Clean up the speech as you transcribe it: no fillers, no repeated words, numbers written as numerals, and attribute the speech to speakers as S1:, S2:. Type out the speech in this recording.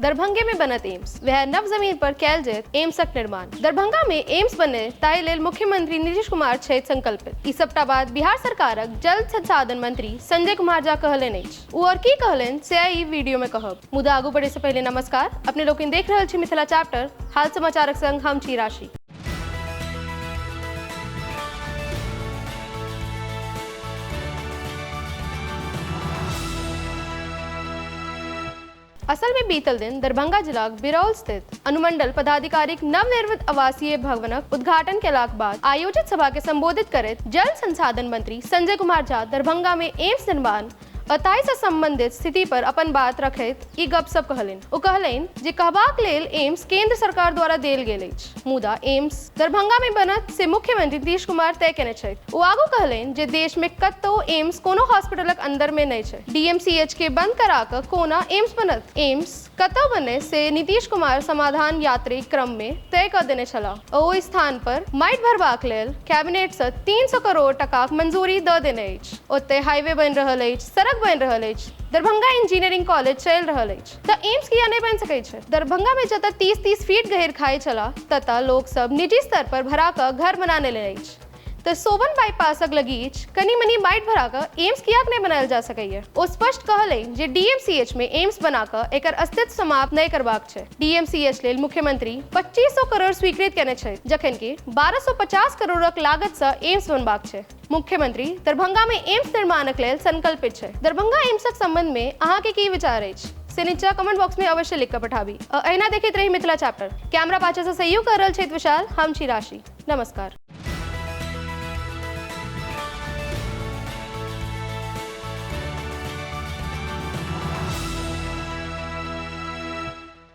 S1: दरभंगे में बनत एम्स वह नव जमीन पर कैल जैत एम्सक निर्माण। दरभंगा में एम्स बने ताहि लेल मुख्यमंत्री नीतीश कुमार छथि संकल्पित। ई सप्ताह बाद बिहार सरकारक जल संसाधन मंत्री संजय कुमार झा कहलनि अछि। ओ और की कहलनि से ई वीडियो में कहब। मुदा आगू बढ़े से पहले नमस्कार, अपने लोग देख रहल छी मिथिला चैप्टर, हाल समाचारक संग हम छी राशि। असल में बीतल दिन दरभंगा जिलाक बिरौल स्थित अनुमंडल पदाधिकारिक नवनिर्मित आवासीय भवनक उद्घाटन केलाक बाद आयोजित सभा के संबोधित करैत जल संसाधन मंत्री संजय कुमार झा दरभंगा में एम्स निर्माण अताई से संबंधित स्थिति पर अपन बात रखैत ई गपशप कहलनि। ओ कहलनि जे कहबाक लेल एम्स केंद्र सरकार द्वारा देल गेल अछि, मुदा एम्स दरभंगा में बनत से मुख्यमंत्री नीतीश कुमार तय केने छथि। ओ आगू कहलनि जे देश में कतौ एम्स कोनो हॉस्पिटलक अंदर में नहीं छै। डीएमसीएच के बंद करा क कोना एम्स बनत। एम्स कतौ बने से नीतीश कुमार समाधान यात्री क्रम में तय कर देने छलाह। ओ स्थान पर माटि भरबाक लेल कैबिनेट से 300 करोड़ टकाक मंजूरी द देने अछि। ओते हाईवे बनि रहल अछि, सड़क बनि रहल अछि, दरभंगा इंजीनियरिंग कॉलेज चलि रहल अछि, त एम्स किया नहीं बनि सकै छै। दरभंगा में जतऽ 30-30 फीट गहीर खाई छला ततऽ लोग सब निजी स्तर पर भरा क घर बनाने ले अछि। तो सोबन बाईपासक लगीच कनी मनी माटि भरा क एम्स कियाक नहीं बनायल जा सकैये। ओ स्पष्ट कहले जे डीएमसीएच में एम्स बना क एकर अस्तित्व समाप्त नहीं करबाक छै। डीएमसीएच लेल मुख्यमंत्री 2500 करोड़ स्वीकृत केने छै, जखन कि 1250 करोड़क लागत से एम्स बनबाक छै। मुख्यमंत्री दरभंगा में एम्स निर्माणक लेल संकल्पित छै। दरभंगा एम्सक संबंध में अहाँ के की विचार अछि से नीचा कमेंट बॉक्स में अवश्य लिख कर पठाबी। अहिना देखैत रही मिथिला चैप्टर। कैमरा पाछा से सहयोग कर रहल छथि विशाल, हम छी राशि। नमस्कार।